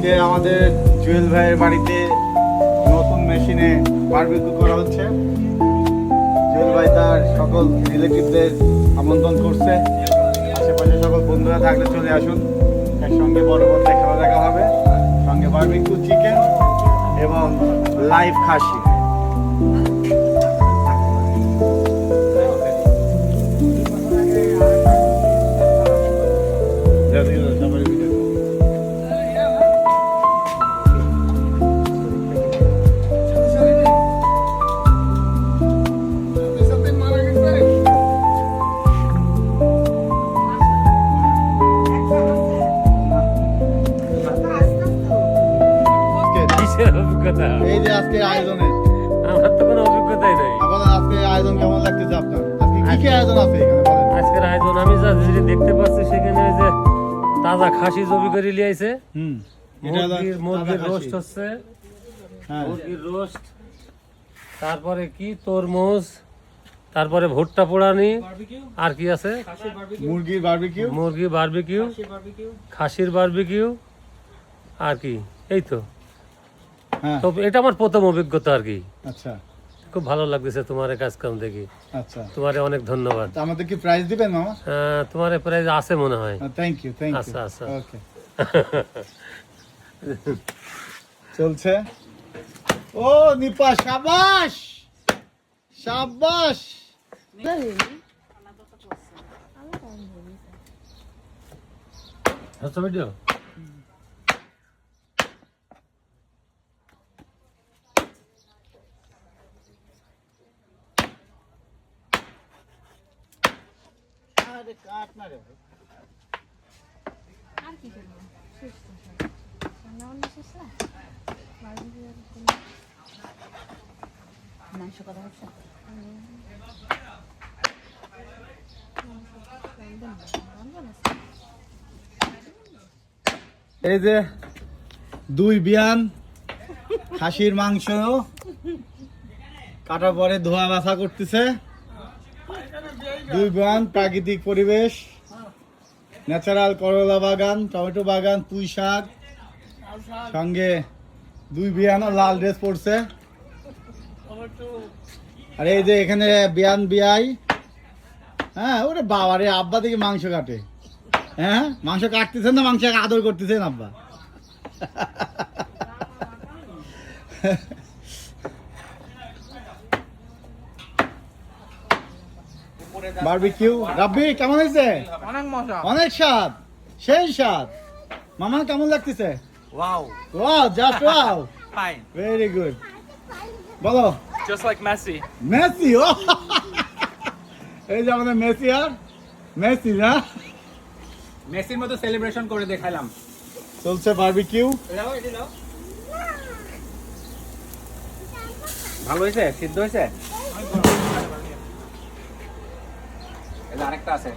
আজকে আমাদের জুয়েল ভাইয়ের বাড়িতে নতুন মেশিনে বারবিকিউ করা হচ্ছে। জুয়েল ভাই তার সকল রিলেটিভদের আমন্ত্রণ করছে। আশেপাশে সকল বন্ধুরা থাকলে চলে আসুন, একসঙ্গে বড় পর্দায় খেলা দেখা হবে, সঙ্গে বারবিকিউ চিকেন এবং লাইভ খাসি। এই যে আজকে আয়োজনে আমার তো কোনো অভিজ্ঞতাই নাই। আপনাদের আজকে আয়োজন কেমন লাগতেছে আপনার? আজকে কি কি আয়োজন আছে এখানে বলেন? আজকের আয়োজন আমি যা যেটা দেখতে পাচ্ছি সেখানে ওই যে তাজা খাসি জবি করে লিয়াইছে, মুরগির রোস্ট হচ্ছে, হ্যাঁ, মুরগির রোস্ট, তারপরে কি তরমুজ, তারপরে ভুট্টা পোড়ানি, আর কি আছে মুরগির বারবিকিউ, মুরগি বারবিকিউ, খাসির বারবিকিউ, আর কি এই তো। হ্যাঁ, তো এটা আমার প্রথম অভিজ্ঞতা আর কি। আচ্ছা খুব ভালো লাগতেছে তোমার কাজ কাম দেখি। আচ্ছা, তোমারে অনেক ধন্যবাদ। তো আমাদের কি প্রাইজ দিবেন মামা? তোমার প্রাইজ আছে মনে হয়। Thank you, thank you. আচ্ছা, আচ্ছা। ওকে, চলছে। ও নিপা, শাবাশ শাবাশ। আচ্ছা ভিডিও আরে কাট না রে ভাই। আর কি করবো? শেষ তো সব। রান্না বান্না শেষ না? বারবিকিউ আর কোনো মাংস করা হচ্ছে? এই যে দুই বিয়ান খাসির মাংস কাটার পরে ধোয়া বাছা করতেছে। দুই বিয়ান, প্রাকৃতিক পরিবেশ, ন্যাচারাল করলা বাগান, টমেটো বাগান, পুঁই শাক, সঙ্গে দুই বিয়ানও লাল ড্রেস পরছে। আর এই যে এখানে বিয়ান বিয়াই, হ্যাঁ ওরে বাবা রে, আব্বা থেকে মাংস কাটে। হ্যাঁ, মাংস কাটতেছেন না মাংস আদর করতেছেন আব্বা? বারবিকিউ রাব্বি কেমন হয়েছে? অনেক মজা, অনেক স্বাদ, সেই স্বাদ। মামা কেমন লাগতেছে? Wow, wow, just wow, fine, very good. বলো জাস্ট লাইক মেসি। মেসি। ও এই যে আমাদের মেসি, আর মেসি না, মেসির মতো সেলিব্রেশন করে দেখালাম। চলছে বারবিকিউ। ভালো হয়েছে, সিদ্ধ হয়েছে। আরেকটা আছে।